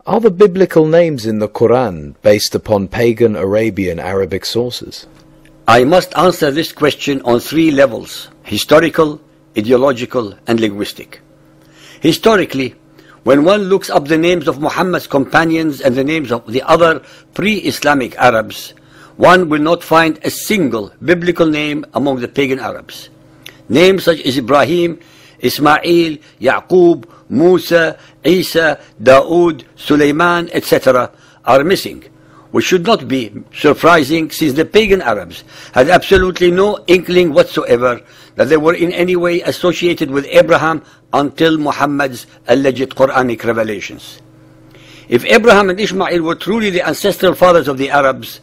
Are the biblical names in the Quran based upon pagan Arabian Arabic sources? I must answer this question on three levels: historical, ideological, and linguistic. Historically, when one looks up the names of Muhammad's companions and the names of the other pre-Islamic Arabs, one will not find a single biblical name among the pagan Arabs. Names such as Ibrahim, Ismail, Yaqub, Musa, Isa, Dawood, Sulaiman, etc. are missing, which should not be surprising since the pagan Arabs had absolutely no inkling whatsoever that they were in any way associated with Abraham until Muhammad's alleged Quranic revelations. If Abraham and Ishmael were truly the ancestral fathers of the Arabs,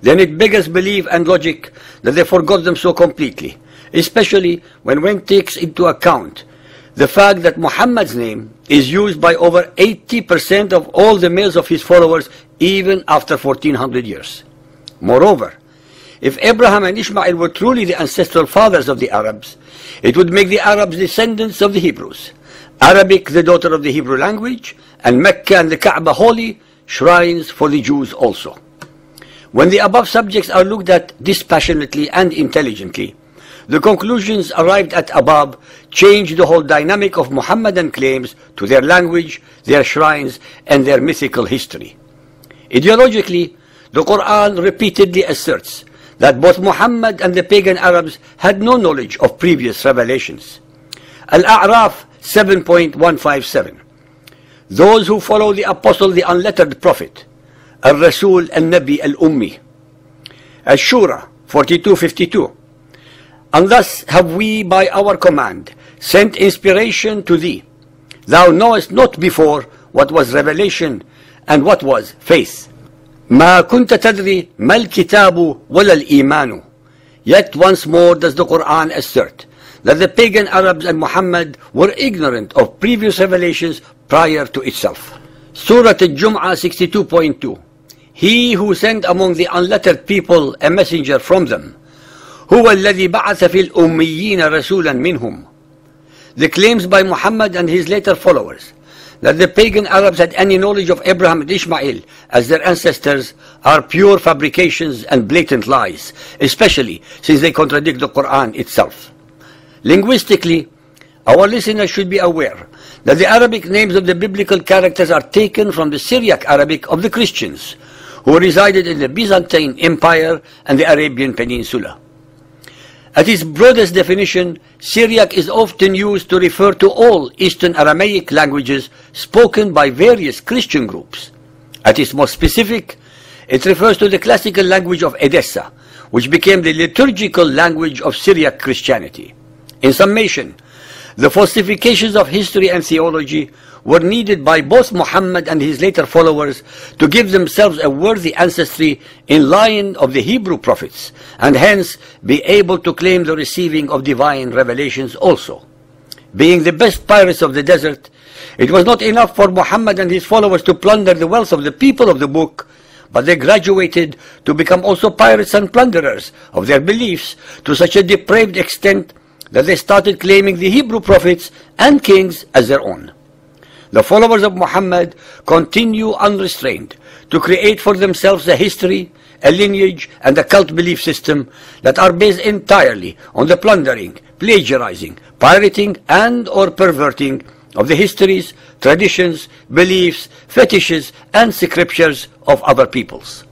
then it beggars belief and logic that they forgot them so completely, especially when one takes into account the fact that Muhammad's name is used by over 80% of all the males of his followers even after 1400 years. Moreover, if Abraham and Ishmael were truly the ancestral fathers of the Arabs, it would make the Arabs descendants of the Hebrews, Arabic the daughter of the Hebrew language, and Mecca and the Kaaba holy, shrines for the Jews also. When the above subjects are looked at dispassionately and intelligently, the conclusions arrived at above change the whole dynamic of Muhammadan claims to their language, their shrines, and their mythical history. Ideologically, the Quran repeatedly asserts that both Muhammad and the pagan Arabs had no knowledge of previous revelations. Al-A'raf 7.157. Those who follow the Apostle, the unlettered Prophet, Al-Rasul Al-Nabi Al-Ummi. Ash-Shura 42:52. And thus have we by our command sent inspiration to thee. Thou knowest not before what was revelation and what was faith. ما كنت تدري ما الكتاب ولا الإيمان. Yet once more does the Quran assert that the pagan Arabs and Muhammad were ignorant of previous revelations prior to itself. Surah Al-Jum'ah 62.2. He who sent among the unlettered people a messenger from them, هو الذي بعث في الأميين رسولا منهم. The claims by Muhammad and his later followers that the pagan Arabs had any knowledge of Abraham and Ishmael as their ancestors are pure fabrications and blatant lies, especially since they contradict the Quran itself. Linguistically, our listeners should be aware that the Arabic names of the biblical characters are taken from the Syriac Arabic of the Christians, who resided in the Byzantine Empire and the Arabian Peninsula. At its broadest definition, Syriac is often used to refer to all Eastern Aramaic languages spoken by various Christian groups. At its most specific, it refers to the classical language of Edessa, which became the liturgical language of Syriac Christianity. In summation, the falsifications of history and theology were needed by both Muhammad and his later followers to give themselves a worthy ancestry in line of the Hebrew prophets, and hence be able to claim the receiving of divine revelations also. Being the best pirates of the desert, it was not enough for Muhammad and his followers to plunder the wealth of the people of the book, but they graduated to become also pirates and plunderers of their beliefs to such a depraved extent that they started claiming the Hebrew prophets and kings as their own. The followers of Muhammad continue unrestrained to create for themselves a history, a lineage, and a cult belief system that are based entirely on the plundering, plagiarizing, pirating, and or perverting of the histories, traditions, beliefs, fetishes, and scriptures of other peoples.